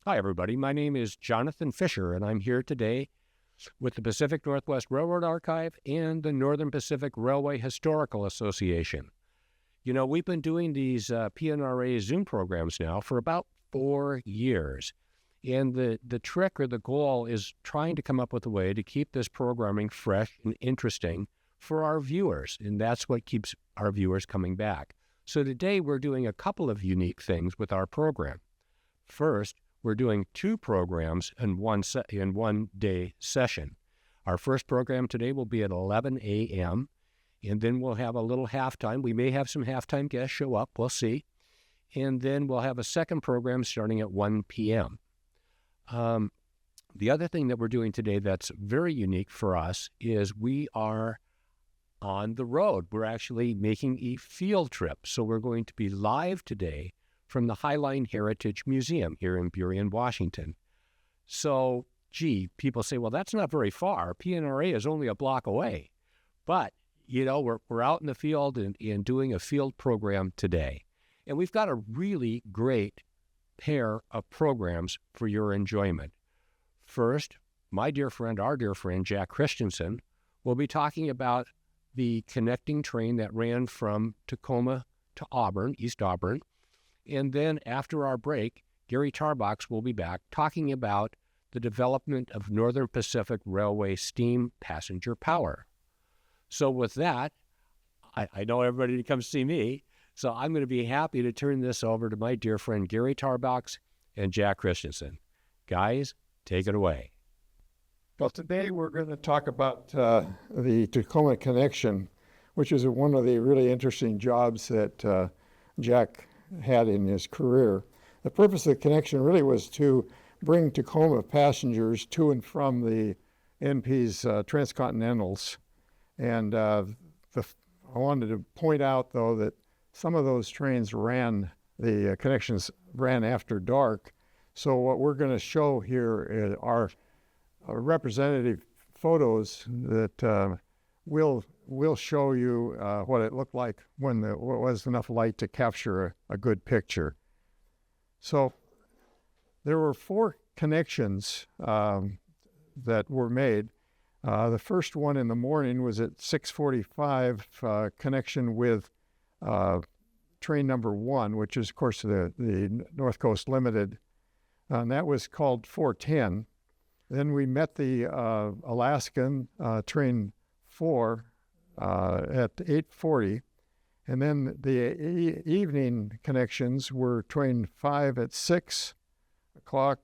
Hi, everybody. My name is Jonathan Fisher, and I'm here today with the Pacific Northwest Railroad Archive and the Northern Pacific Railway Historical Association. You know, we've been doing these PNRA Zoom programs now for about 4 years. And the trick or the goal is trying to come up with a way to keep this programming fresh and interesting for our viewers. And that's what keeps our viewers coming back. So today we're doing a couple of unique things with our program. First, we're doing 2 programs in one day session. Our first program today will be at 11 a.m., and then we'll have a little halftime. We may have some halftime guests show up. We'll see. And then we'll have a second program starting at 1 p.m. The other thing that we're doing today that's very unique for us is we are on the road. We're actually making a field trip. So we're going to be live today from the Highline Heritage Museum here in Burien, Washington. So, people say, well, that's not very far. PNRA is only a block away. But, you know, we're out in the field and doing a field program today. And we've got a really great pair of programs for your enjoyment. First, our dear friend, Jack Christensen, will be talking about the connecting train that ran from Tacoma to Auburn, East Auburn. And then after our break, Gary Tarbox will be back talking about the development of Northern Pacific Railway steam passenger power. So with that, I know everybody comes see me, so I'm going to be happy to turn this over to my dear friend Gary Tarbox and Jack Christensen. Guys, take it away. Well, today we're going to talk about the Tacoma connection, which is one of the really interesting jobs that Jack had in his career. The purpose of the connection really was to bring Tacoma passengers to and from the NP's transcontinentals. And I wanted to point out, though, that some of those trains the connections ran after dark. So what we're going to show here are representative photos that will show you what it looked like when there was enough light to capture a good picture. So there were 4 connections that were made. The first one in the morning was at 6:45, connection with train number 1, which is, of course, the North Coast Limited, and that was called 410. Then we met the Alaskan train 4 at 8:40, and then the evening connections were train 5 at 6 o'clock,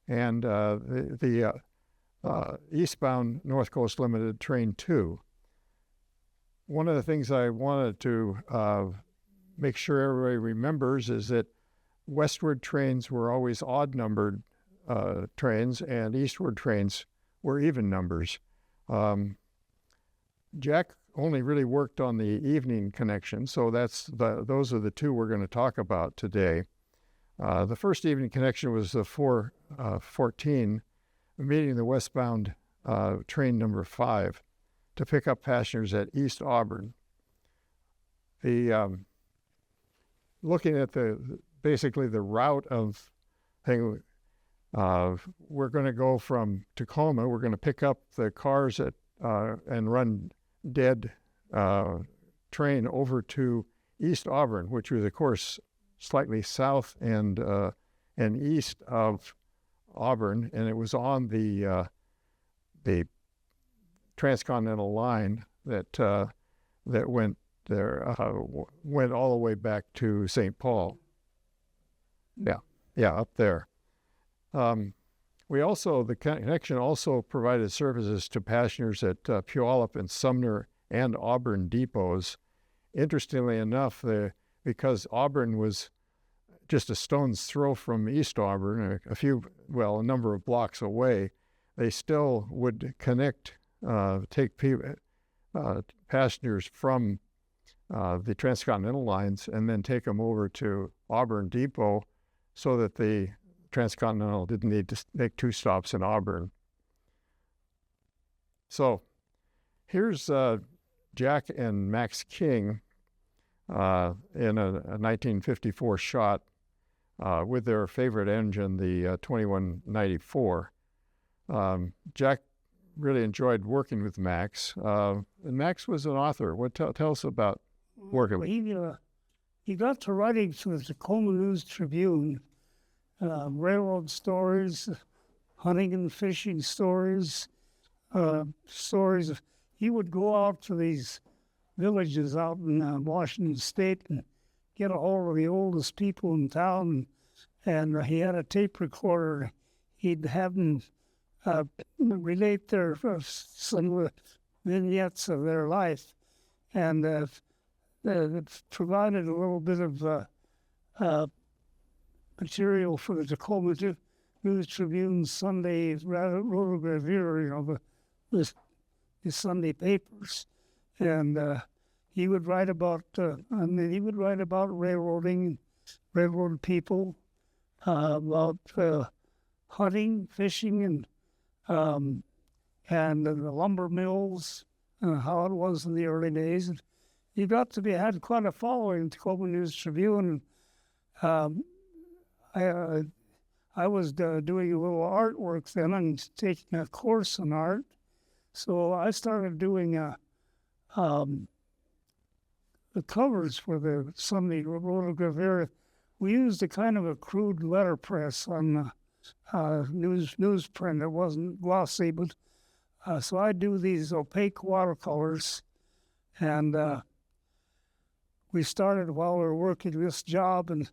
and the eastbound North Coast Limited train 2. One of the things I wanted to make sure everybody remembers is that westward trains were always odd-numbered trains, and eastward trains were even numbers. Jack only really worked on the evening connection, so those are the 2 we're going to talk about today. The first evening connection was the 414, meeting the westbound train number 5 to pick up passengers at East Auburn. Looking at basically the route of thing, we're going to go from Tacoma. We're going to pick up the cars and run dead train over to East Auburn, which was, of course, slightly south and east of Auburn, and it was on the transcontinental line that went there, went all the way back to St. Paul. Yeah, up there. The connection also provided services to passengers at Puyallup and Sumner and Auburn depots. Interestingly enough, because Auburn was just a stone's throw from East Auburn, a number of blocks away, they still would take passengers from the transcontinental lines and then take them over to Auburn Depot so that the transcontinental didn't need to make 2 stops in Auburn. So here's Jack and Max King in a 1954 shot. with their favorite engine, the 2194. Jack really enjoyed working with Max. And Max was an author. Tell us about working with him. He got to writing for the Tacoma News Tribune, railroad stories, hunting and fishing stories, stories of, he would go out to these villages out in Washington State and get a hold of the oldest people in town, and he had a tape recorder. He'd have them relate their some of the vignettes of their life, and it provided a little bit of material for the Tacoma News Tribune Sunday rotogravure, the Sunday papers, and he would write about railroading, railroad people, about hunting, fishing, and the lumber mills, and how it was in the early days. And he had quite a following in the Tacoma News Tribune. I was doing a little artwork then and taking a course in art, so I started doing the covers for the Sunday rotogravure. We used a kind of a crude letterpress on newsprint. It wasn't glossy, but so I do these opaque watercolors, and we started while we were working this job, and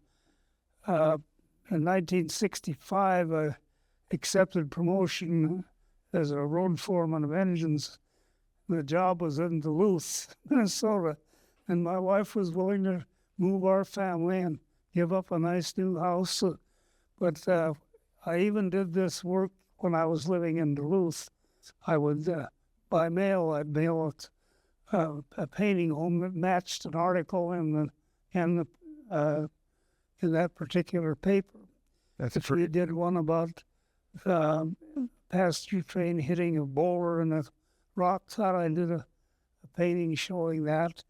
in 1965, I accepted promotion as a road foreman of engines. The job was in Duluth, Minnesota, and my wife was willing to move our family and give up a nice new house. But I even did this work when I was living in Duluth. I would, by mail, I'd mail a painting home that matched an article in that particular paper. We did one about passenger train hitting a boulder in the rocks. I did a painting showing that.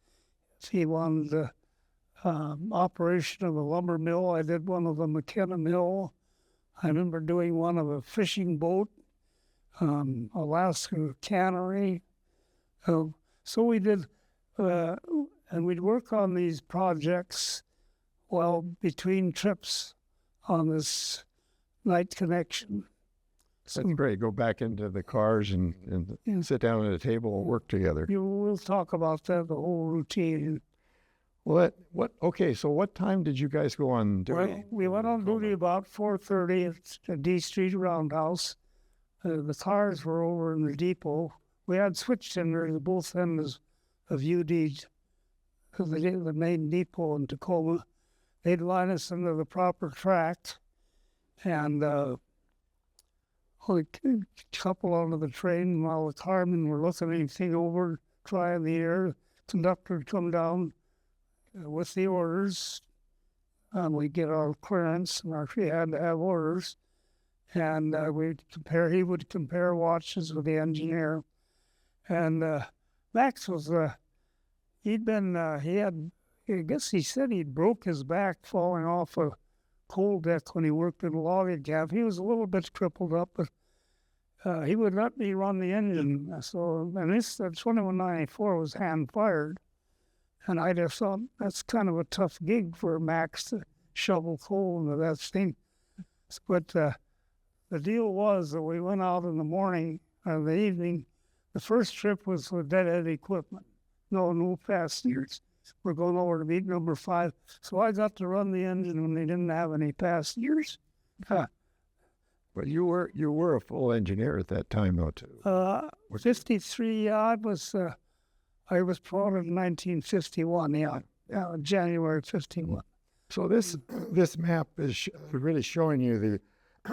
If he wanted the operation of a lumber mill, I did one of a McKenna mill. I remember doing one of a fishing boat, Alaska cannery. So we did, and we'd work on these projects while between trips on this night connection. That's great. Go back into the cars and sit down at a table and work together. We'll talk about that, the whole routine. Okay, so what time did you guys go on duty? We went on duty about 4:30 at D Street Roundhouse. The cars were over in the depot. We had switch tenders at both ends of UD, the main depot in Tacoma. They'd line us into the proper track, and we'd couple onto the train while the carmen were looking anything over, trying the air. Conductor would come down with the orders, and we'd get our clearance, and we had to have orders, and he would compare watches with the engineer. And Max was, I guess he said he'd broke his back falling off a coal deck when he worked in a logging camp. He was a little bit crippled up, but he would let me run the engine. So, and this 2194 was hand-fired. And I just thought, that's kind of a tough gig for Max to shovel coal into that thing. But the deal was that we went out in the morning or the evening. The first trip was with deadhead equipment. No passengers. We're going over to meet number 5. So I got to run the engine when they didn't have any passengers. But you were a full engineer at that time, though, too. 53. I was promoted in 1951. January 51. So this map is really showing you the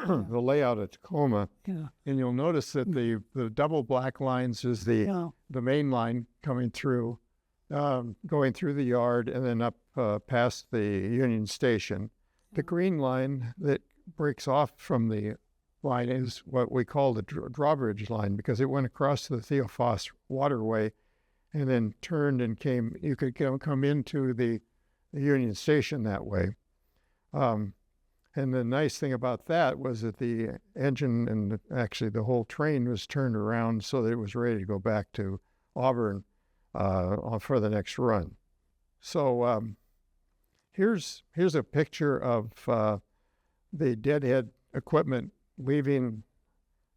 the layout of Tacoma. Yeah. And you'll notice that the double black lines is the main line coming through. Going through the yard and then up past the Union Station. The green line that breaks off from the line is what we call the drawbridge line, because it went across the Theophos waterway and then turned and came. You could come into the Union Station that way. And the nice thing about that was that the engine and actually the whole train was turned around so that it was ready to go back to Auburn for the next run. So here's a picture of the deadhead equipment leaving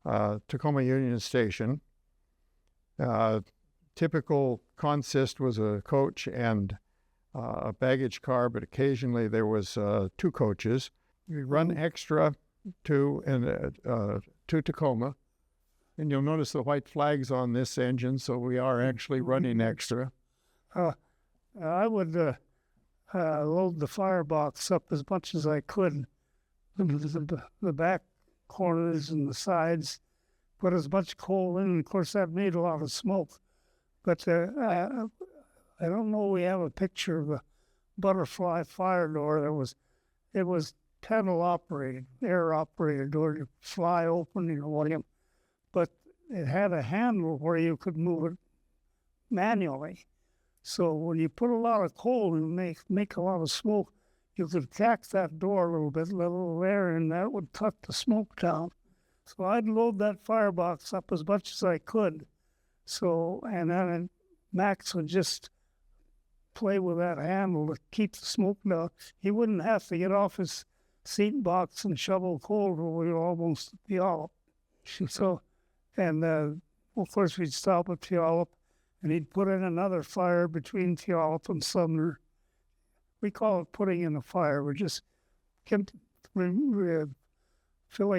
Tacoma Union Station. Typical consist was a coach and a baggage car, but occasionally there was 2 coaches. We run extra to Tacoma, and you'll notice the white flags on this engine, so we are actually running extra. I would load the firebox up as much as I could, the back corners and the sides, put as much coal in, and of course that made a lot of smoke. But I don't know, we have a picture of a butterfly fire door it was pedal operated, air operated door to fly open, but it had a handle where you could move it manually. So when you put a lot of coal and make a lot of smoke, you could crack that door a little bit, let a little air in, that would cut the smoke down. So I'd load that firebox up as much as I could. So, and then Max would just play with that handle to keep the smoke down. He wouldn't have to get off his seat box and shovel coal till we were almost at Puyallup. So, and of course we'd stop at Puyallup, and he'd put in another fire between Puyallup and Sumner. We call it putting in a fire. We're just filling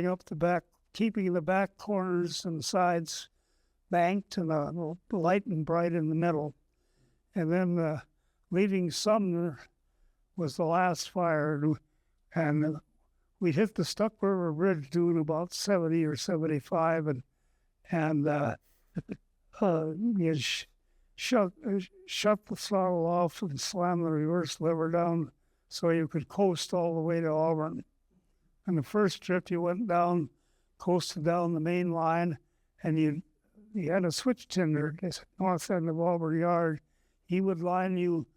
up the back, keeping the back corners and sides banked and light and bright in the middle. And then leaving Sumner was the last fire, and we hit the Stuck River Bridge doing about 70 or 75, and you shut the throttle off and slam the reverse lever down so you could coast all the way to Auburn. And the first trip you went down, coasted down the main line, and you had a switch tender at north end of Auburn Yard. He would line you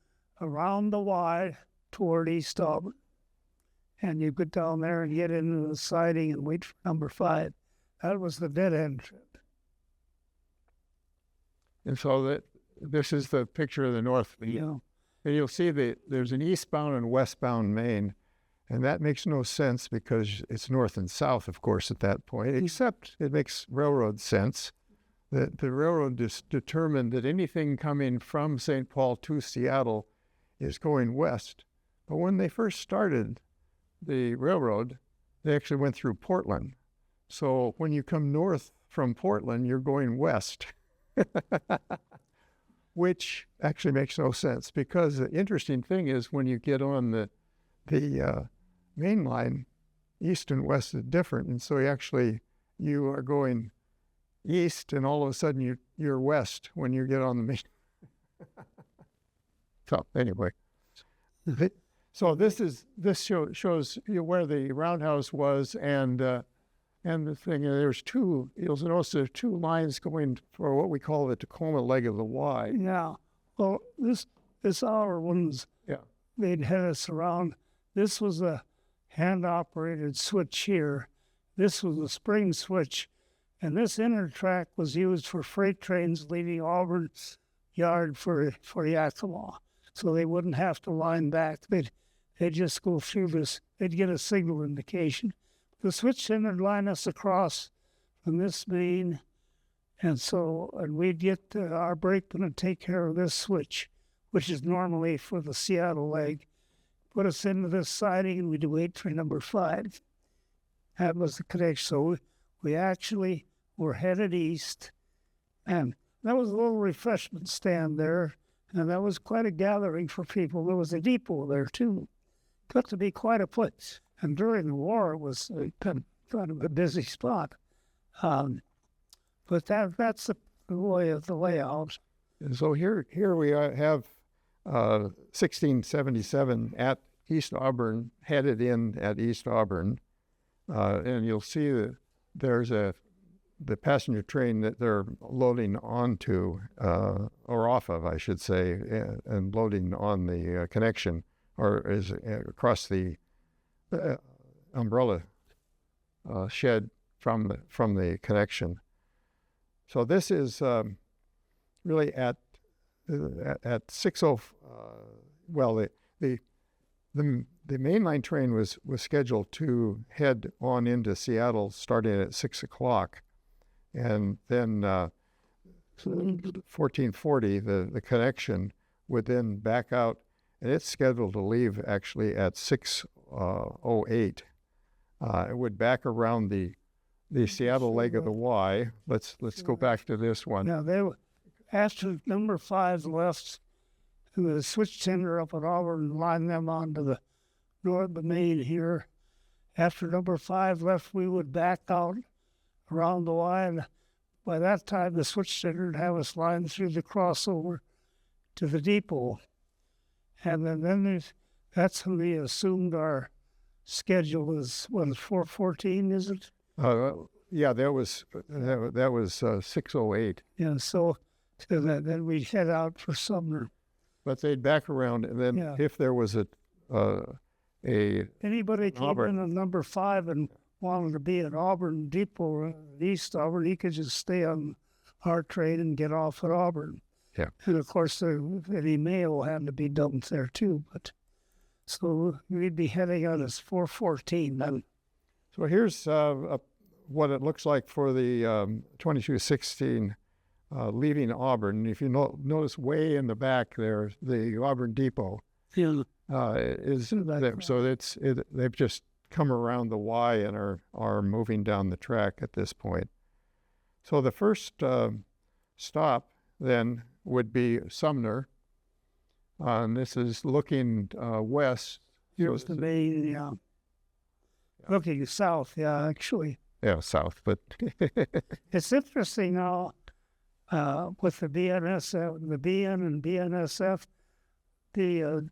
around the Y toward East Auburn. And you get down there and get into the siding and wait for number 5. That was the dead end trip. And so this is the picture of the north. Yeah. And you'll see that there's an eastbound and westbound main, and that makes no sense because it's north and south, of course, at that point, except it makes railroad sense that the railroad determined that anything coming from St. Paul to Seattle is going west. But when they first started the railroad, they actually went through Portland. So when you come north from Portland, you're going west, which actually makes no sense because the interesting thing is when you get on the main line, east and west is different. And so you are going east, and all of a sudden you're west when you get on the main. So anyway, so this shows you where the roundhouse was, and the thing. You'll notice there's 2 lines going for what we call the Tacoma leg of the Y. Yeah. Well, this hour ones, Yeah. they'd head us around. This was a hand-operated switch here. This was a spring switch. And this inner track was used for freight trains leaving Auburn's yard for Yakima. So they wouldn't have to line back. They'd just go through this. They'd get a signal indication. The switch center would line us across from this main. And we'd get our brakeman to take care of this switch, which is normally for the Seattle leg. Put us into this siding, and we'd wait for number 5. That was the connection. So we actually were headed east, and there was a little refreshment stand there, and that was quite a gathering for people. There was a depot there, too. Got to be quite a place. And during the war, it was kind of a busy spot. But that's the way of the layout. And so here we have 1677 at East Auburn, headed in at East Auburn. And you'll see that there's the passenger train that they're loading onto, or off of, I should say, and loading on the connection, or is across the umbrella shed from the connection. So this is really at 6:00. Well, the mainline train was scheduled to head on into Seattle starting at 6:00, and then 1440 the connection would then back out, and it's scheduled to leave actually at 6:08. It would back around the Seattle leg of the Y. Let's go back to this one. Now, after number 5 left, the switch tender up at Auburn lined them onto the main here. After number 5 left, we would back out around the Y, and by that time, the switch tender would have us line through the crossover to the depot. And then that's when we assumed our schedule was, 4:14, is it? Yeah, that was 6:08. Yeah, so then we'd head out for Sumner. But they'd back around, and then if there was anybody came in on number 5 and wanted to be at Auburn Depot, East Auburn, he could just stay on our train and get off at Auburn. Yeah. And of course, any mail had to be dumped there too. But so we'd be heading on as 4:14 then. So here's what it looks like for the 2216 leaving Auburn. If you notice way in the back there, the Auburn Depot is there. So they've just come around the Y and are moving down the track at this point. So the first stop then would be Sumner, and this is looking west. Here's the main, yeah. Looking south, yeah, actually. Yeah, south, but it's interesting now with the BNSF, the BN and BNSF, the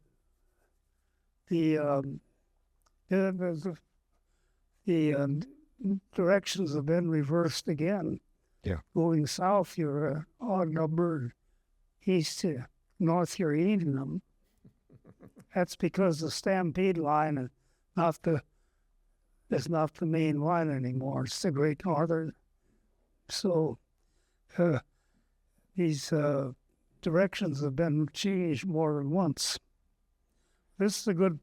directions have been reversed again. Yeah. Going south, you're odd numbered. East to north, you're even them. That's because the Stampede line is not the main line anymore. It's the Great Northern. So these directions have been changed more than once. This is a good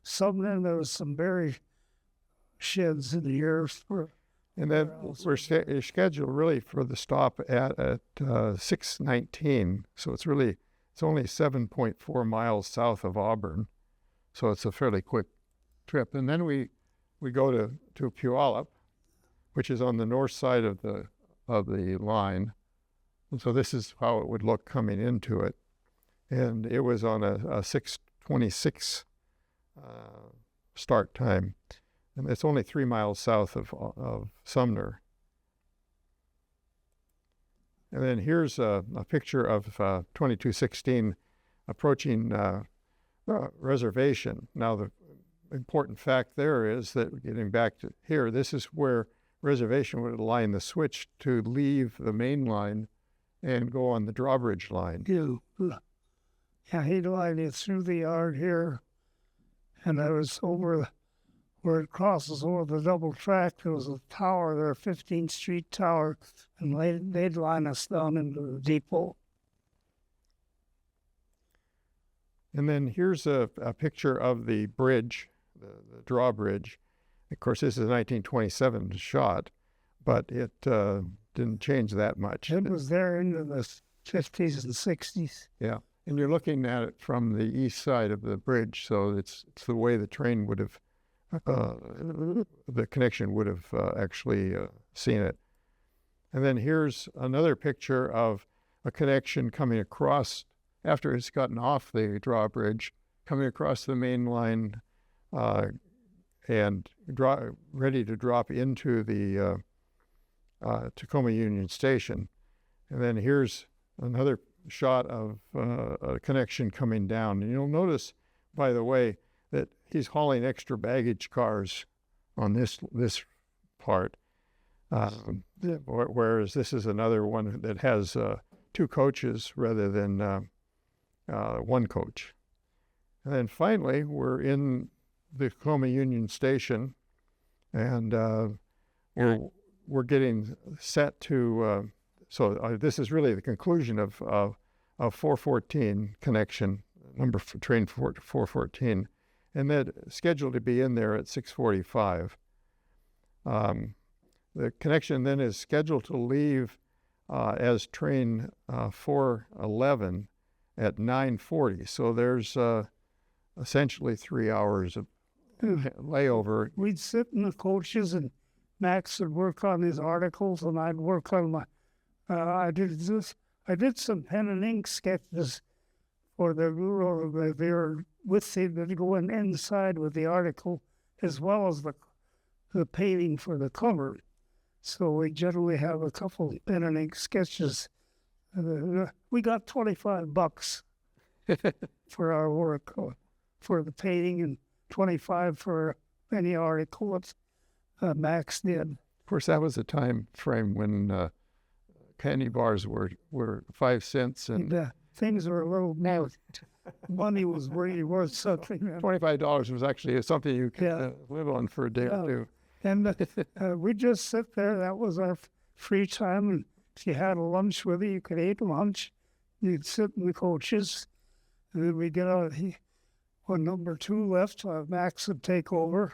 Sumner. There was some berry sheds in the years. And then we're scheduled really for the stop at 6:19. So it's only 7.4 miles south of Auburn. So it's a fairly quick trip. And then we go to Puyallup, which is on the north side of the line. And so this is how it would look coming into it. And it was on a 6:26 start time. And it's only 3 miles south of Sumner. And then here's a picture of 2216 approaching Reservation. Now, the important fact there is that, getting back to here, this is where Reservation would align the switch to leave the main line and go on the drawbridge line. Yeah, he'd line it through the yard here, and I was over where it crosses over the double track. There was a tower there, 15th Street Tower, and they'd line us down into the depot. And then here's a picture of the bridge, the drawbridge. Of course, this is a 1927 shot, but it didn't change that much. It was there into the 50s and 60s. Yeah, and you're looking at it from the east side of the bridge, so it's the way the train would have, the connection would have actually seen it. And then here's another picture of a connection coming across after it's gotten off the drawbridge, coming across the main line and ready to drop into the Tacoma Union Station. And then here's another shot of a connection coming down. And you'll notice, by the way, that he's hauling extra baggage cars on this part, whereas this is another one that has 2 coaches rather than 1 coach. And then finally, we're in the Tacoma Union Station, and we're getting set to. So this is really the conclusion of 414 connection number for train 414, and then scheduled to be in there at 6:45. The connection then is scheduled to leave as train 411 at 9:40. So there's essentially 3 hours of layover. We'd sit in the coaches, and Max would work on his articles, and I'd work on my. I did some pen and ink sketches for the rural. They were with the going inside with the article, as well as the painting for the cover. So we generally have a couple pen and ink sketches. We got $25 for our work for the painting, and 25 for any article that Max did. Of course, that was a time frame when candy bars were 5 cents, and things were a little more. Money was really worth something. $25 was actually something you could live on for a day or two. And we just sit there. That was our free time. And if you had a lunch with you could eat lunch. You'd sit in the coaches, and then we'd get out. When number 2 left, Max would take over,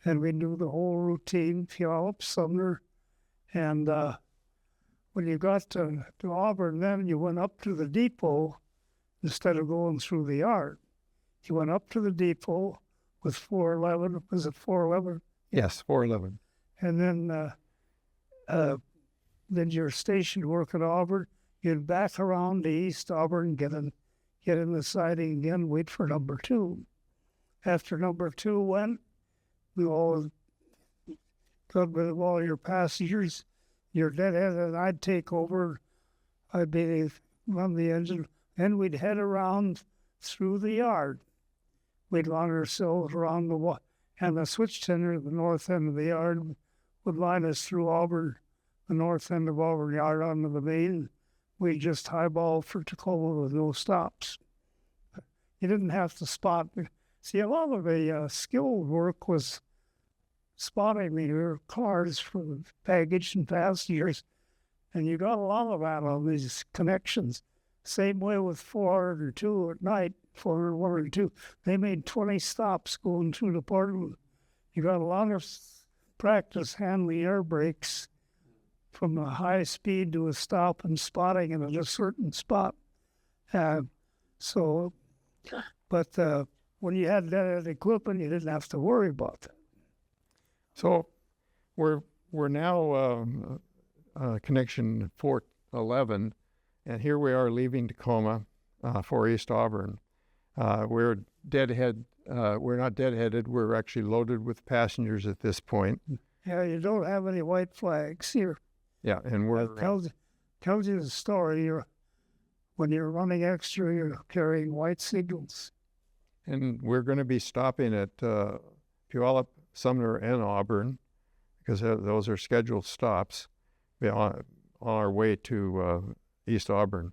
and we'd do the whole routine, Puyallup, Sumner, and when you got to Auburn, then you went up to the depot instead of going through the yard. You went up to the depot with 411. Was it 411? Yes, 411. And then your station work at Auburn. You'd back around to East Auburn, get in the siding again, wait for number 2. After number 2 went, we all got rid of all your passengers. You're deadhead, and I'd take over. I'd be run the engine. Then we'd head around through the yard. We'd line ourselves around and the switch tender at the north end of the yard would line us through Auburn, the north end of Auburn yard onto the main. We just highball for Tacoma with no stops. You didn't have to spot. See, a lot of the skilled work was spotting the cars for baggage and passengers, and you got a lot of that on these connections. Same way with 402 at night, 402. They made 20 stops going through the portal. You got a lot of practice handling air brakes from a high speed to a stop and spotting it at a certain spot. But when you had that equipment, you didn't have to worry about that. So we're now connection 411, and here we are leaving Tacoma for East Auburn. We're deadhead. We're not deadheaded. We're actually loaded with passengers at this point. Yeah, you don't have any white flags here. Yeah, and we're tells you the story. When you're running extra, you're carrying white signals. And we're going to be stopping at Puyallup, Sumner, and Auburn, because those are scheduled stops on our way to East Auburn.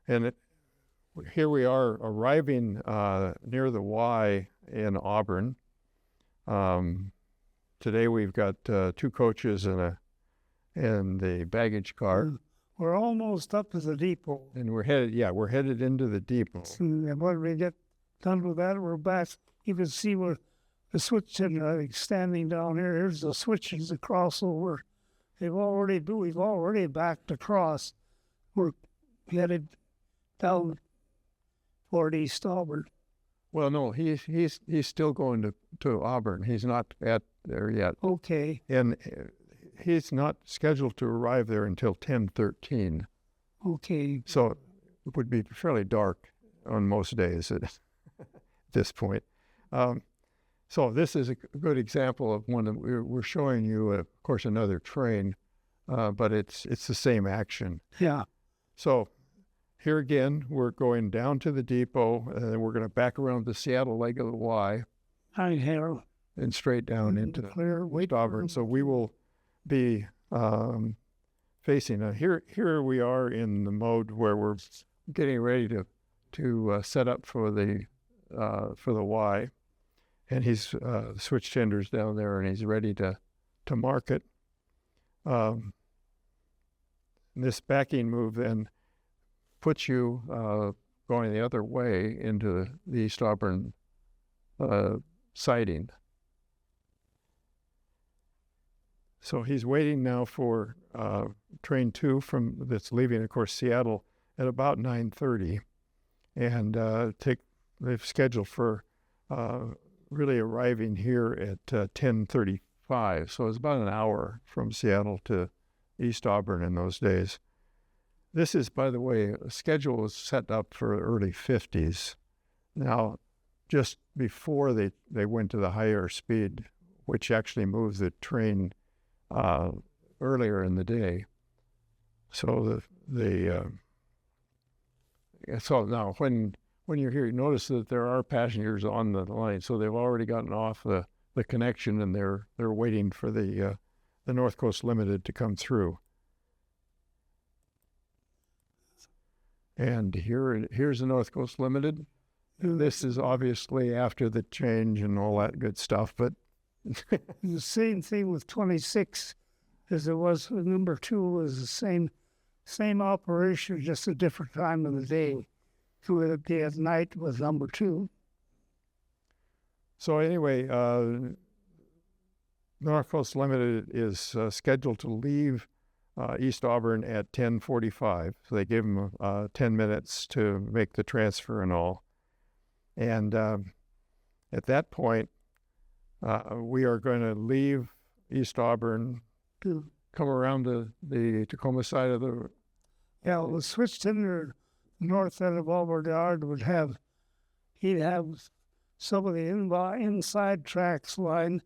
And here we are arriving near the Y in Auburn. Today we've got 2 coaches and the baggage car. We're almost up to the depot. And we're headed into the depot. And when we get done with that, we're back. You can see where the switch standing down here. Here's the switches, the crossover. We've already backed across. We're headed down toward East Auburn. Well, no, he's still going to Auburn. He's not at there yet. Okay. And he's not scheduled to arrive there until 10:13. Okay. So it would be fairly dark on most days at this point. So this is a good example of one that we're showing you, of course, another train, but it's the same action. Yeah. So here again, we're going down to the depot, and then we're going to back around the Seattle leg of the Y. And straight down into East Auburn. So we will be facing here we are in the mode where we're getting ready to set up for the Y, and he's the switch tender's down there, and he's ready to mark it. This backing move then puts you going the other way into the East Auburn siding. So he's waiting now for train 2 that's leaving, of course, Seattle at about 9:30, and they've scheduled for really arriving here at 10:35. So it's about an hour from Seattle to East Auburn in those days. This is, by the way, a schedule was set up for early 50s. Now, just before they went to the higher speed, which actually moves the train earlier in the day. So so now when you're here, you notice that there are passengers on the line. So they've already gotten off the connection, and they're waiting for the North Coast Limited to come through. And here's the North Coast Limited. This is obviously after the change and all that good stuff, but the same thing with 26 as it was with number 2 was the same operation, just a different time of the day. So it'd be at night with number 2. So anyway, North Coast Limited is scheduled to leave East Auburn at 10:45. So they give them 10 minutes to make the transfer and all. And at that point, we are going to leave East Auburn, come around the Tacoma side of the... Yeah, the switch tender north end of Auburn Yard he'd have some of the inside tracks lined.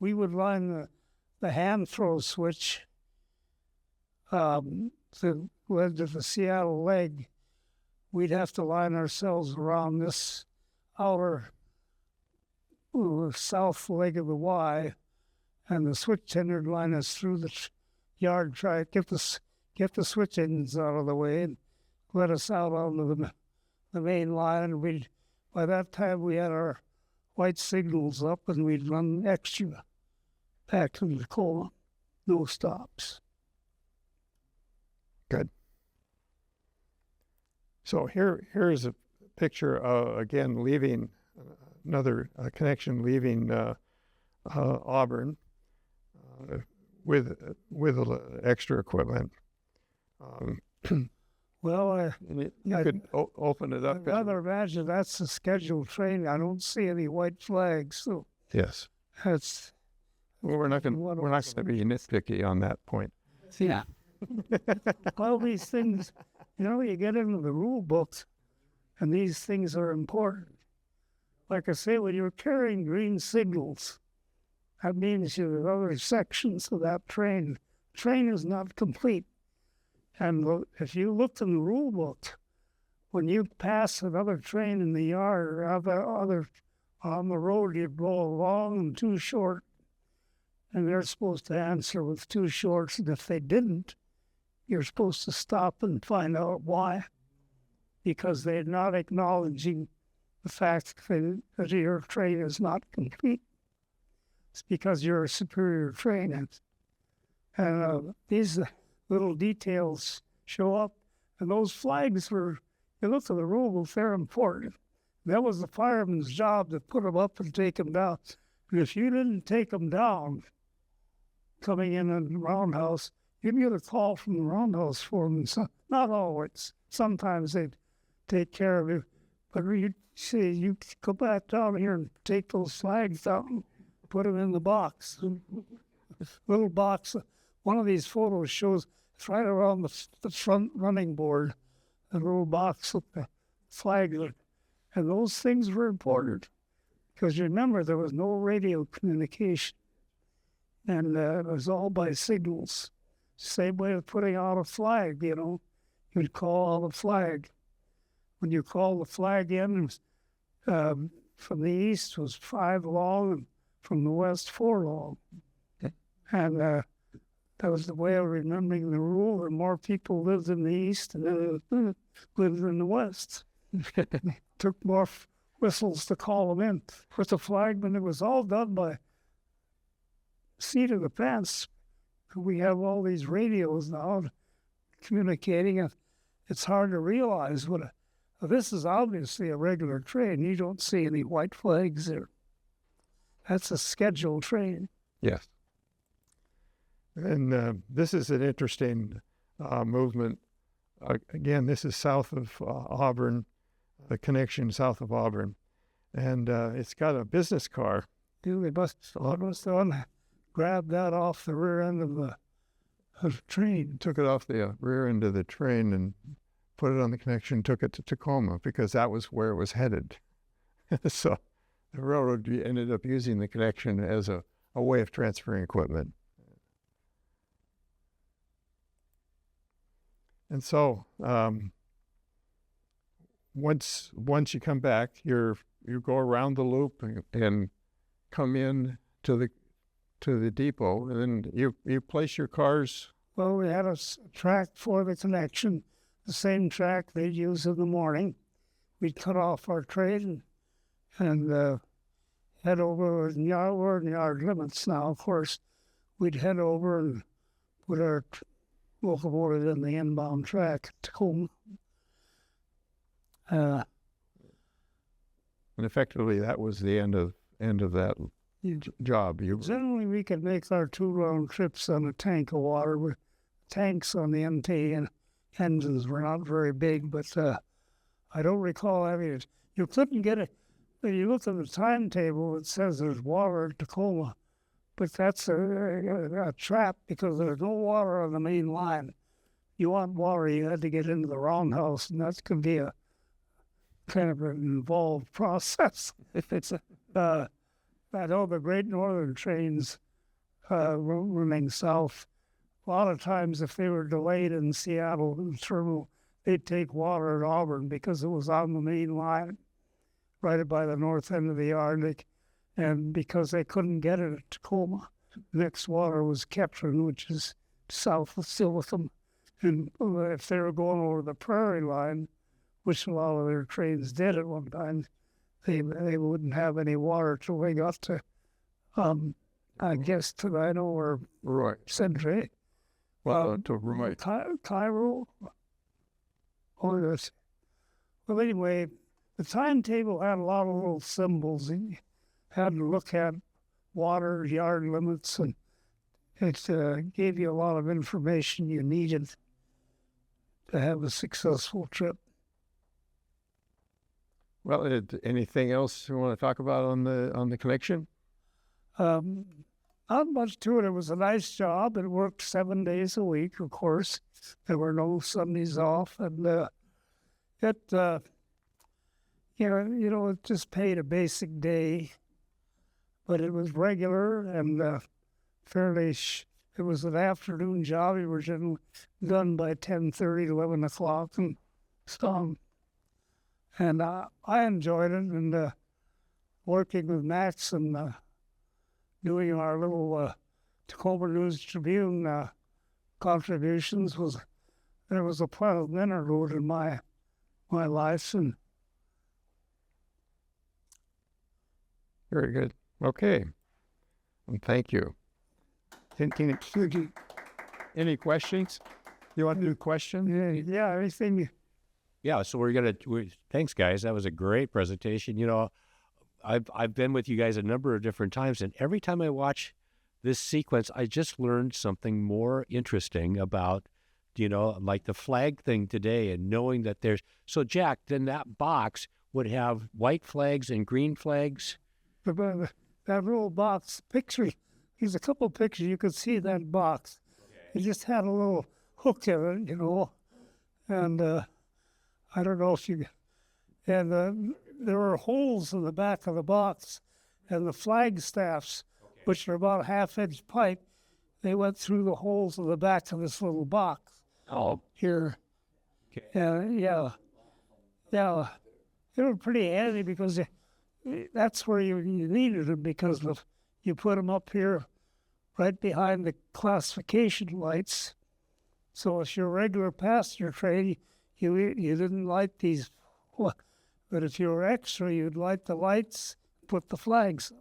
We would line the hand throw switch to led to the Seattle leg. We'd have to line ourselves around this outer south leg of the Y, and the switch tender would line us through the yard, try to get the switch engines out of the way and let us out onto the main line. By that time we had our white signals up, and we'd run extra back to Tacoma, no stops. Good. So here's a picture again leaving another connection leaving Auburn with extra equipment. Well, you could open it up. I'd rather imagine that's a scheduled train. I don't see any white flags, so yes, that's. Well, we're not going to be nitpicky on that point. Yeah. All these things, you get into the rule books, and these things are important. Like I say, when you're carrying green signals, that means you have other sections of that train. The train is not complete. And if you looked in the rule book, when you pass another train in the yard or other on the road, you'd blow long and too short, and they're supposed to answer with too shorts. And if they didn't, you're supposed to stop and find out why, because they're not acknowledging the fact that your train is not complete. It's because you're a superior train. And these little details show up, and those flags you look at the rules, they're important. That was the fireman's job to put them up and take them down. But if you didn't take them down, coming in the roundhouse, you'd get a call from the roundhouse foreman. So, not always. Sometimes they'd take care of it. But you'd say, you go back down here and take those flags down, put them in the box. This little box. One of these photos shows it's right around the front running board, a little box with the flag. And those things were important because remember, there was no radio communication. And it was all by signals. Same way of putting out a flag, You'd call out a flag. When you call the flag in, from the east was 5 long, and from the west 4 long. Okay. And that was the way of remembering the rule. The more people lived in the east than lived in the west. Took more whistles to call them in. With the flagman, it was all done by seat of the pants. We have all these radios now communicating, and it's hard to realize this is obviously a regular train. You don't see any white flags there. That's a scheduled train. Yes. And this is an interesting movement. Again, this is south of Auburn, the connection south of Auburn. And it's got a business car. They must grab that off the rear end of the train. Took it off the rear end of the train and put it on the connection, took it to Tacoma because that was where it was headed. So the railroad ended up using the connection as a way of transferring equipment. And so once you come back, you go around the loop and come in to the depot, and then you place your cars. Well, we had a track for the connection, the same track they'd use in the morning. We'd cut off our train and head over. We're in yard limits now, of course. We'd head over and put our locomotive in the inbound track at Tacoma. And effectively, that was the end of that job. Generally, we could make our 2 round trips on a tank of water. With tanks on the NT and engines were not very big, but I don't recall having it. You couldn't get it. When you look at the timetable, it says there's water at Tacoma, but that's a trap because there's no water on the main line. You want water, you had to get into the roundhouse, and that could be a kind of an involved process. If it's I know the Great Northern trains running south, a lot of times if they were delayed in Seattle in the terminal, they'd take water at Auburn because it was on the main line, right by the north end of the Arctic, and because they couldn't get it at Tacoma, the next water was Ketron, which is south of Silvertham. And if they were going over the prairie line, which a lot of their trains did at one time, they wouldn't have any water till they got to, I guess, Tobino or Roy. Century. Well, to Roy. Cairo. Well, anyway, the timetable had a lot of little symbols. You had to look at water, yard limits, and it gave you a lot of information you needed to have a successful trip. Well, anything else you want to talk about on the connection? Not much to it. It was a nice job. It worked 7 days a week, of course. There were no Sundays off, and it just paid a basic day, but it was regular and fairly. It was an afternoon job. We were generally done by 10:30, 11 o'clock, and so. And I enjoyed it, and working with Max and doing our little Tacoma News Tribune contributions was a pleasant interlude in my life. And very good. Okay. And thank you. Any questions? You want to do questions? Yeah, everything. Yeah, so thanks, guys. That was a great presentation. You know, I've been with you guys a number of different times, and every time I watch this sequence, I just learned something more interesting about, like the flag thing today, and knowing that there's. So, Jack, then that box would have white flags and green flags. That little box picture. There's a couple of pictures. You could see that box. Okay. It just had a little hook in it, and. I don't know if you, and there were holes in the back of the box, and the flag staffs, which are about a half-inch pipe, they went through the holes in the back of this little box. Oh, here. Okay. Yeah. They were pretty handy because that's where you needed them, because you put them up here right behind the classification lights. So if you're a regular passenger train, you didn't light these, But if you were extra, you'd light the lights, put the flags up.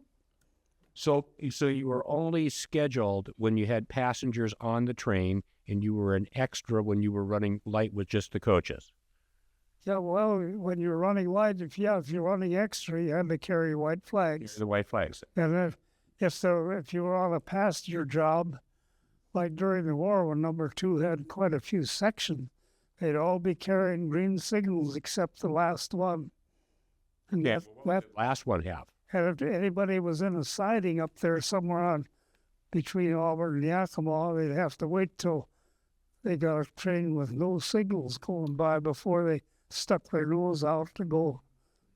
So you were only scheduled when you had passengers on the train, and you were an extra when you were running light with just the coaches. Yeah, well, when you're running light, if you're running extra, you had to carry white flags. The white flags. And if you were on a passenger job, like during the war when number 2 had quite a few sections, they'd all be carrying green signals except the last one. And Yeah, what did the last one have? and if anybody was in a siding up there somewhere on between Auburn and Yakima, they'd have to wait till they got a train with no signals going by before they stuck their nose out to go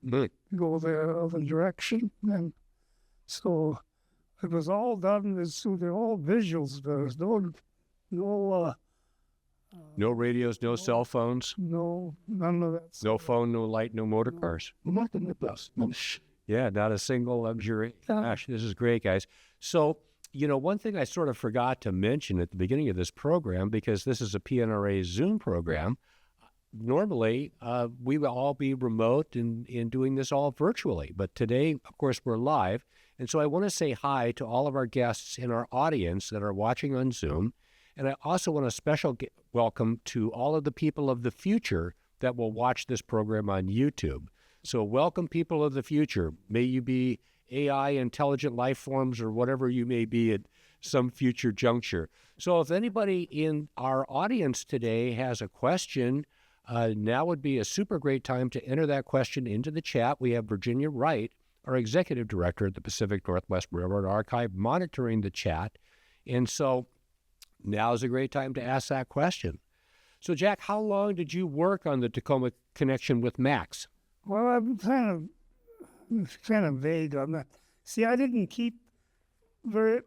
the other direction. And so it was all done through the all visuals. There was No radios, no cell phones, none of that. no phone, no light, no motor cars. Nothing of that. Yeah, not a single luxury. Gosh, this is great, guys. So, one thing I sort of forgot to mention at the beginning of this program, because this is a PNRA Zoom program, normally we will all be remote and doing this all virtually. But today, of course, we're live. And so I want to say hi to all of our guests in our audience that are watching on Zoom. And I also want a special welcome to all of the people of the future that will watch this program on YouTube. So welcome, people of the future. May you be AI, intelligent life forms, or whatever you may be at some future juncture. So if anybody in our audience today has a question, now would be a super great time to enter that question into the chat. We have Virginia Wright, our executive director at the Pacific Northwest Railroad Archive, monitoring the chat. And so now is a great time to ask that question. So, Jack, how long did you work on the Tacoma connection with Max? Well, I'm kind of vague on that. See, I didn't keep I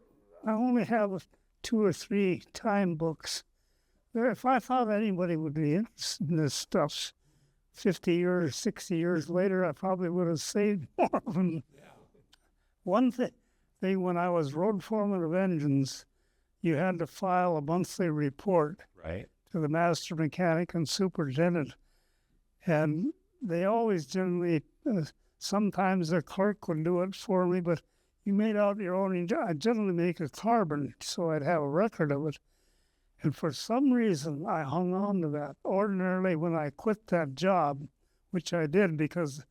only have 2 or 3 time books. If I thought anybody would be interested in this stuff 50 years, 60 years later, I probably would have saved more of them. Yeah. One thing, when I was road foreman of engines, you had to file a monthly report to the master mechanic and superintendent. And they always generally, sometimes the clerk would do it for me, but you made out your own. I generally make a carbon, so I'd have a record of it. And for some reason, I hung on to that. Ordinarily, when I quit that job, which I did because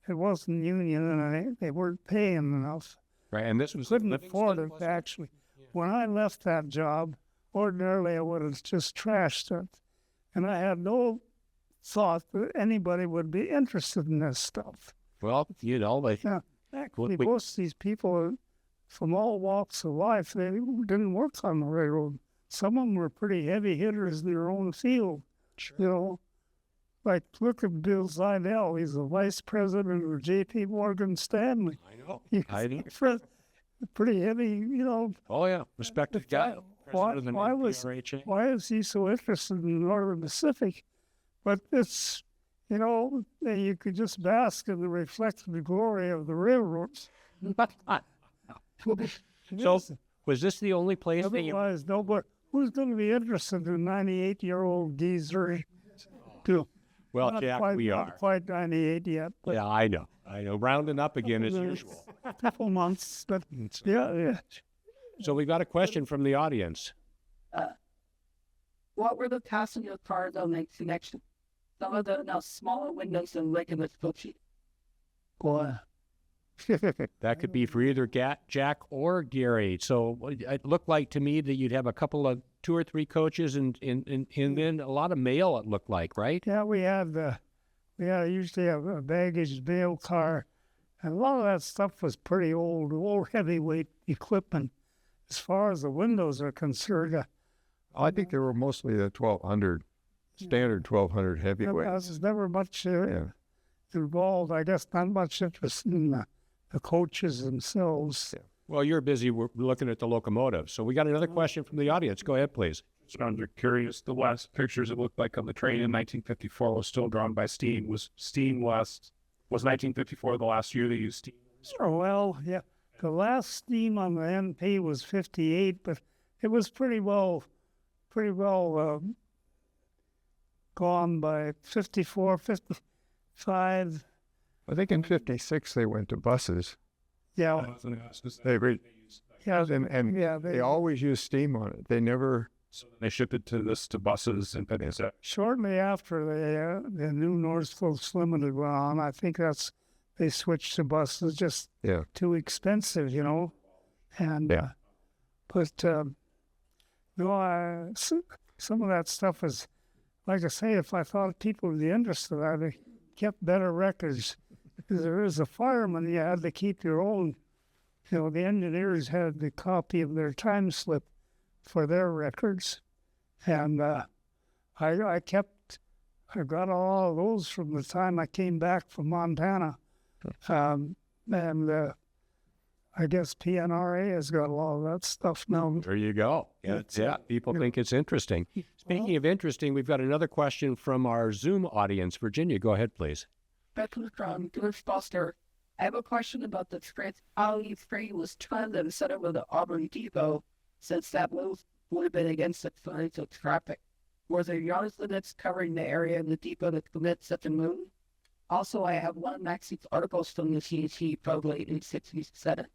it wasn't union and they weren't paying enough. Right, and this was couldn't afford it, actually. Yeah. When I left that job, ordinarily I would have just trashed it. And I had no thought that anybody would be interested in this stuff. Well, actually, most of these people from all walks of life, they didn't work on the railroad. Some of them were pretty heavy hitters in their own field. Sure. Like look at Bill Zidell. He's the vice president of J.P. Morgan Stanley. I know. Pretty heavy, Oh, yeah. Respected guy. Why is he so interested in the Northern Pacific? But it's, you could just bask in the reflected glory of the railroads. So, was this the only place Otherwise, nobody, who's going to be interested in a 98-year-old geezer? Well, Jack, we are. Not quite 98 yet. But yeah, I know. Rounding up again as usual. A couple months, but yeah. So we got a question from the audience. What were the passenger cars on the connection? Some of the smaller windows and regular coaches. Boy. That could be for either Jack or Gary. So it looked like to me that you'd have a couple of 2 or 3 coaches and then a lot of mail, it looked like, right? Yeah, we usually have a baggage mail car. And a lot of that stuff was pretty old heavyweight equipment. As far as the windows are concerned. I think they were mostly the 1200, standard 1200 heavyweight. There's never much involved. I guess not much interest in the coaches themselves. Yeah. Well, you're busy looking at the locomotive. So we got another question from the audience. Go ahead, please. So I'm curious, the last pictures it looked like on the train in 1954 was still drawn by steam. Was 1954 the last year they used steam? Oh, well, yeah. The last steam on the NP was 58, but it was pretty well gone by 54, 55. I think in '56 they went to buses. Yeah, They re- yeah, and yeah. they always used steam on it. They never. So they shipped it to buses and things. Shortly after the new North Limited went on, I think they switched to buses, just Yeah. too expensive, you know. And Yeah. but no, some of that stuff is, like I say, if I thought people would be interested, I'd have kept better records. Because there is a fireman, you had to keep your own. You know, the engineers had the copy of their time slip for their records, and I got all of those from the time I came back from Montana, and I guess PNRA has got a lot of that stuff now. There you go. Yeah, people think it's interesting. Speaking of interesting, we've got another question from our Zoom audience. Virginia, go ahead, please. Becky from George Foster. I have a question about the Alley train was turned and set over the Auburn Depot, since that move would have been against the financial traffic. Were there yard limits covering the area of the depot that permit such a move? Also, I have one Maxie's articles from the CHE, probably in 67.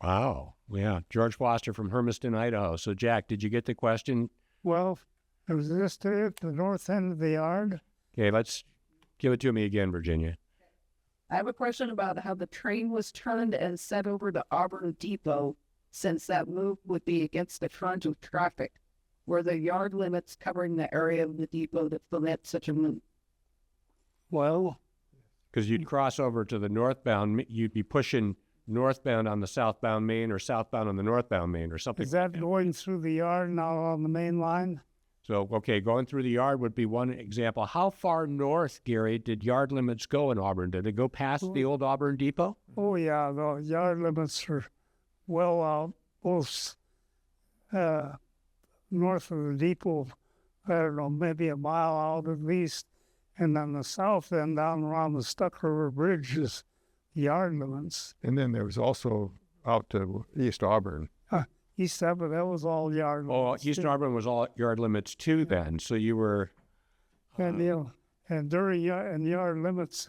Wow. Yeah. George Foster from Hermiston, Idaho. So, Jack, did you get the question? Well, it was just at the north end of the yard. Okay, let's give it to me again, Virginia. I have a question about how the train was turned and set over to Auburn Depot, since that move would be against the front of traffic. Were there yard limits covering the area of the depot that permit such a move? Well, Because you'd cross over to the northbound, you'd be pushing northbound on the southbound main or southbound on the northbound main or something. is that going through the yard now on the main line? So, okay, going through the yard would be one example. How far north, Gary, did yard limits go in Auburn? Did they go past the old Auburn Depot? Oh, yeah, the yard limits are well out, both north of the depot, I don't know, maybe a mile out at least, and then the south end down around the Stuck River Bridge is yard limits. And then there was also out to East Auburn. East of it, that was all yard Oh, limits. East Auburn was all yard limits too then. So you were, And, you know, and during yard limits,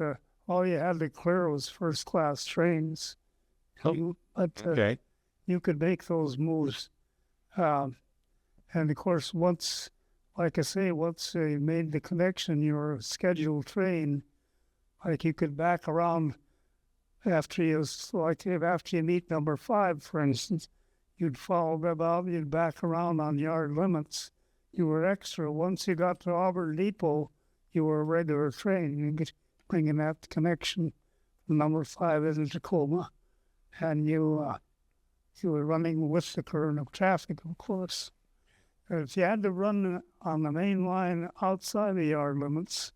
all you had to clear was first-class trains. okay. You could make those moves. And of course, once they made the connection, your scheduled train, like you could back around after you meet number 5, for instance, you'd follow them out, you'd back around on yard limits. You were extra. Once you got to Auburn Depot, you were a regular train. You get bringing that connection from number 5 into Tacoma, and you were running with the current of traffic, of course. If you had to run on the main line outside the yard limits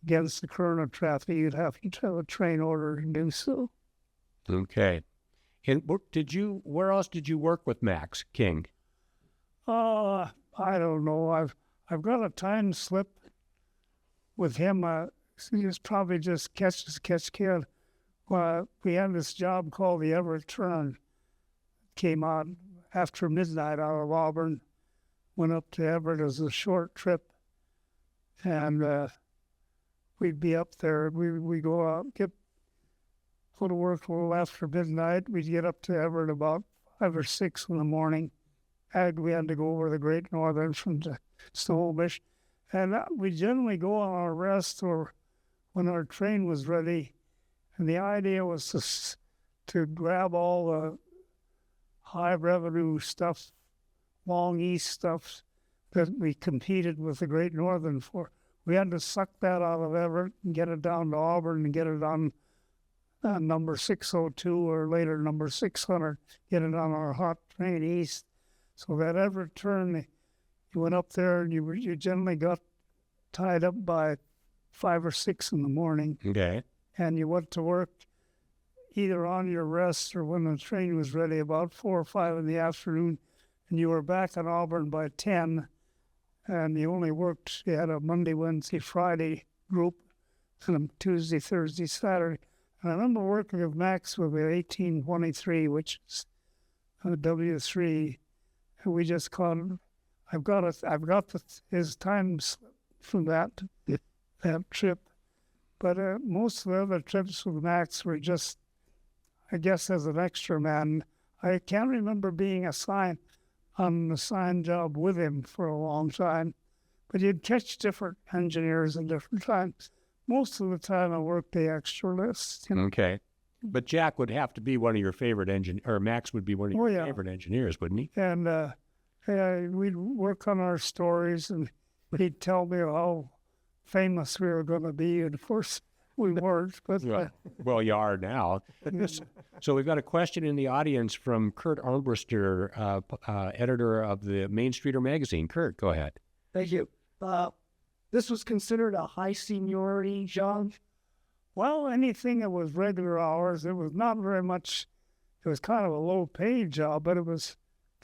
against the current of traffic, you'd have to have a train order to do so. Okay. And where else did you work with Max King? I don't know. I've got a time slip with him. He was probably just catch kid. We had this job called the Everett Turn. Came on after midnight out of Auburn. Went up to Everett as a short trip, and we'd be up there. We go out, go to work a little after midnight. We'd get up to Everett about 5 or 6 in the morning. And we had to go over the Great Northern from the Snohomish. And we generally go on our rest or when our train was ready. And the idea was to grab all the high revenue stuff, long east stuff that we competed with the Great Northern for. We had to suck that out of Everett and get it down to Auburn and get it on number 602 or later number 600, get it on our hot train east. So that Everett turn, you went up there and you generally got tied up by 5 or 6 in the morning. Okay. And you went to work either on your rest or when the train was ready about 4 or 5 in the afternoon, and you were back in Auburn by 10, and you had a Monday, Wednesday, Friday group, and a Tuesday, Thursday, Saturday. And I remember working with Max with the 1823, which is W3, and we just called him. I've got his time from that trip. But most of the other trips with Max were just, I guess, as an extra man. I can't remember being assigned on an assigned job with him for a long time. But you'd catch different engineers at different times. Most of the time I worked the extra list. You know? Okay. But Jack would have to be one of your favorite or Max would be one of your yeah. favorite engineers, wouldn't he? And we'd work on our stories, and he'd tell me how famous we were going to be. And of course, we weren't. But Well, you are now. So we've got a question in the audience from Kurt Armbruster, editor of the Main Streeter magazine. Kurt, go ahead. Thank you. This was considered a high seniority job. well, anything that was regular hours, it was not very much. It was kind of a low-paid job, but it was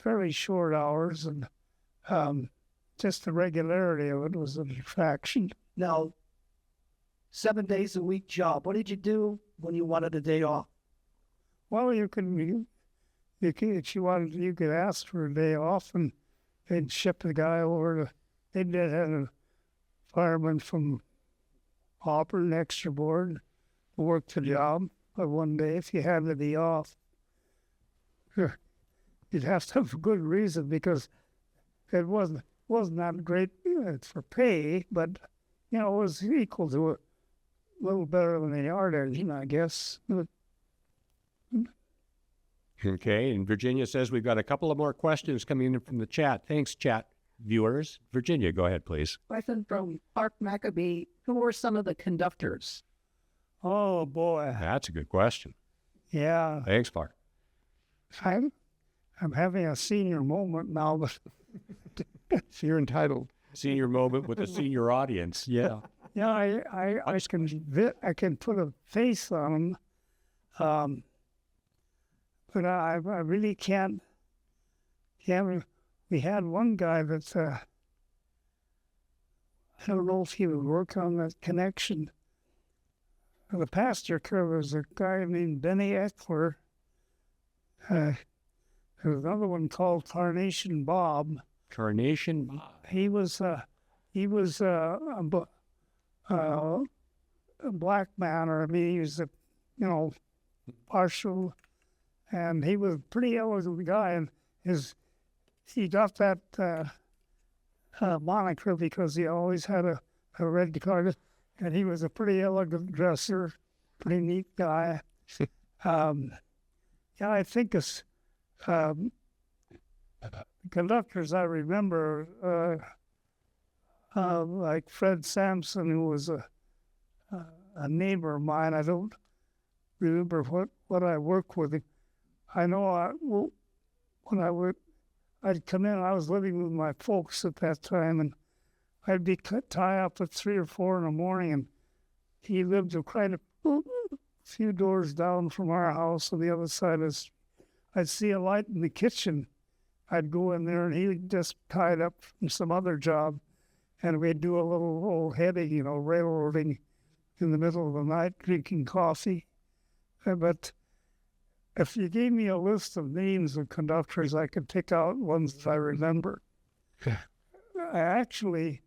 very short hours, and just the regularity of it was an attraction. Now, 7 days a week job. What did you do when you wanted a day off? Well, you can if you wanted, you could ask for a day off, and they'd ship the guy over to. They did have a fireman from Auburn extra board to work the job for one day if you had to be off. You'd have to have a good reason, because it wasn't that great for pay, but it was equal to a little better than a yard engine, I guess. Okay, and Virginia says we've got a couple of more questions coming in from the chat. Thanks, chat viewers. Virginia, go ahead, please. Question from Park Maccabee. Who were some of the conductors? Oh boy, That's a good question. yeah. Thanks, Clark. I'm having a senior moment now, but You're entitled. Senior moment with a senior audience. Yeah. yeah, I can put a face on them, but I really can't. We had one guy that I don't know if he would work on that connection. The passenger car was a guy named Benny Eckler. There was another one called Carnation Bob. Carnation. He was a black man, or I mean, he was partial, and he was a pretty elegant guy, and he got that moniker because he always had a red card, and he was a pretty elegant dresser, pretty neat guy. Yeah, I think it's conductors I remember, like Fred Sampson, who was a neighbor of mine. I don't remember what I worked with him. I know when I'd come in, I was living with my folks at that time, and I'd be tie up at 3 or 4 in the morning, and he lived quite a few doors down from our house on the other side of the street. I'd see a light in the kitchen. I'd go in there, and he just tied up from some other job, and we'd do a little old heading, railroading in the middle of the night, drinking coffee. But if you gave me a list of names of conductors, I could pick out ones that I remember. I actually,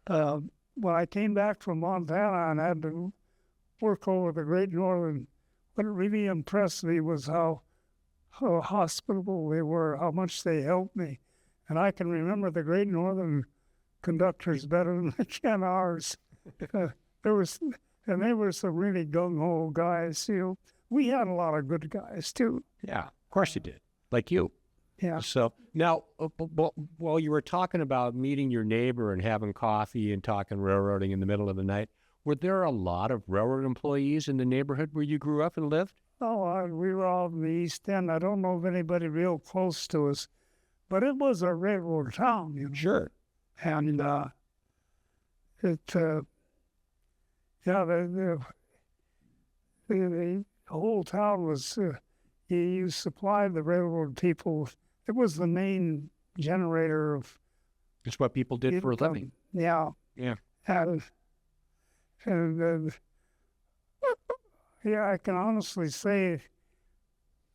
when I came back from Montana and had to work over the Great Northern, what really impressed me was how hospitable they were, how much they helped me. And I can remember the Great Northern conductors better than I can ours. They were some really gung-ho guys, We had a lot of good guys, too. Yeah, of course you did. Like you. Yeah. So now, while you were talking about meeting your neighbor and having coffee and talking railroading in the middle of the night, were there a lot of railroad employees in the neighborhood where you grew up and lived? Oh, we were all in the East End. I don't know of anybody real close to us, but it was a railroad town, Sure. And the whole town was, you supplied the railroad people. It was the main generator of It's what people did for a income. living. Yeah. Yeah. And yeah, I can honestly say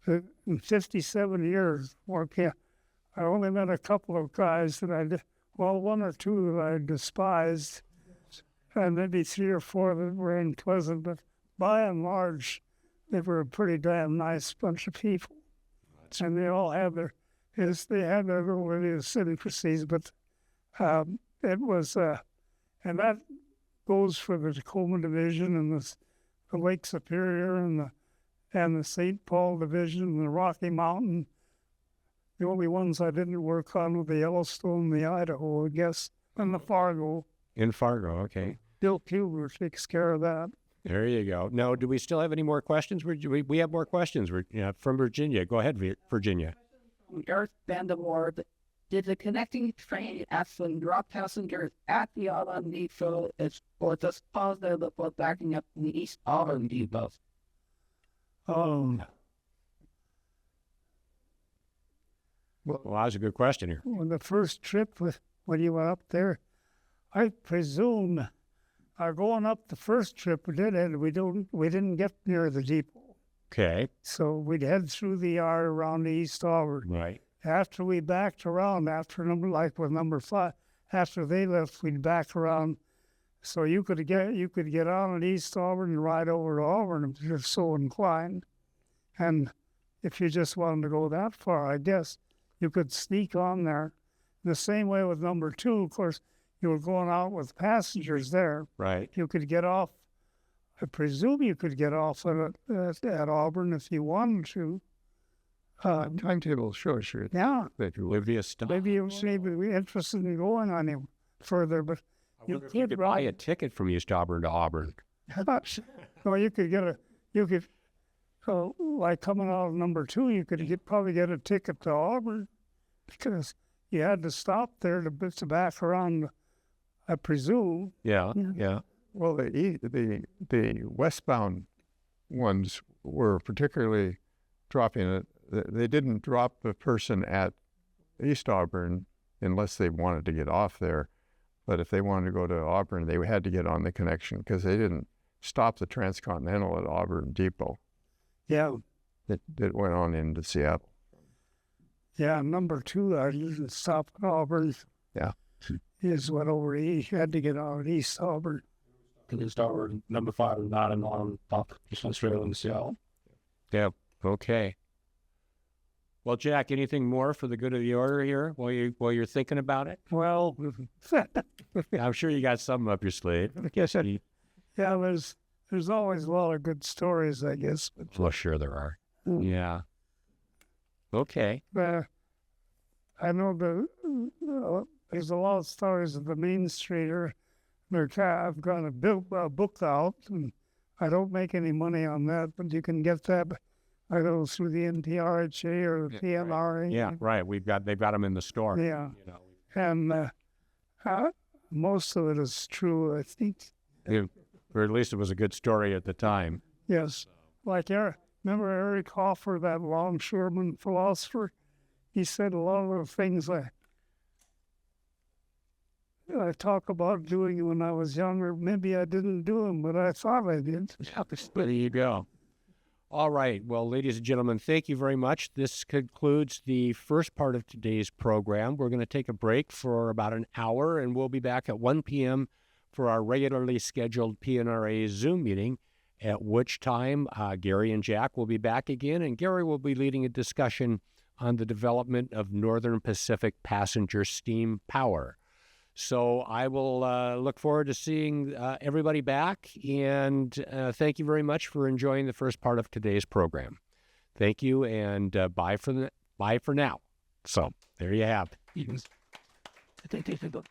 that in 57 years working, I only met a couple of guys that one or two that I despised, and maybe 3 or 4 that were unpleasant, but by and large, they were a pretty damn nice bunch of people. And they all had their little idiosyncrasies, but it was, and that goes for the Tacoma Division and the Lake Superior and the St. Paul Division and the Rocky Mountain. The only ones I didn't work on were the Yellowstone, the Idaho, I guess, and the Fargo. In Fargo, okay. Bill Kuber takes care of that. There you go. Now, do we still have any more questions? We have more questions from Virginia. Go ahead, Virginia. Earth Vanderward, did the connecting train actually drop passengers at the Auburn Depot, or just pause there before backing up to the East Auburn Depot? Um, Well, that was a good question here. on the first trip, when you went up there, I presume going up the first trip we did, and we didn't get near the depot. Okay. So we'd head through the yard around the East Auburn. Right. After we backed around, number 5, after they left, we'd back around. So you could get on at East Auburn and ride over to Auburn if you're so inclined. And if you just wanted to go that far, I guess you could sneak on there. The same way with number 2, of course, you were going out with passengers there. Right. You could get off. I presume you could get off at Auburn if you wanted to. Timetable shows you Yeah. that you Olivia Stone. Maybe you would be interested in going on any further, but You could buy a ticket from East Auburn to Auburn. no, you could like coming out of number 2, you could probably get a ticket to Auburn because you had to stop there to back around, I presume. Yeah. Yeah. Yeah. Well, the westbound ones were particularly dropping it. They didn't drop the person at East Auburn unless they wanted to get off there. But if they wanted to go to Auburn, they had to get on the connection because they didn't stop the Transcontinental at Auburn Depot. Yeah. That went on into Seattle. Yeah, number 2, I didn't stop at Auburn. Yeah. He just went over he had to get out at East Auburn. East Auburn, number 5 is not an on top, just Australia and Seattle. Yeah. Okay. Well, Jack, anything more for the good of the order here while you're thinking about it? Well, I'm sure you got something up your sleeve. yeah, there's always a lot of good stories, I guess. But Well, sure there are. Yeah. Okay. I know there's a lot of stories of the Main Streeter. I've got a book out, and I don't make any money on that, but you can get that. I go through the NPRHA or the PMRA. Yeah, right. They've got them in the store. Yeah. You know. And most of it is true, I think. Or at least it was a good story at the time. Yes. Like remember Eric Hoffer, that longshoreman philosopher? He said a lot of the things I talk about doing when I was younger. Maybe I didn't do them, but I thought I did. There you go. All right. Well, ladies and gentlemen, thank you very much. This concludes the first part of today's program. We're going to take a break for about an hour, and we'll be back at 1 p.m. for our regularly scheduled PNRA Zoom meeting, at which time Gary and Jack will be back again, and Gary will be leading a discussion on the development of Northern Pacific passenger steam power. So I will look forward to seeing everybody back, and thank you very much for enjoying the first part of today's program. Thank you, and bye for now. So there you have it.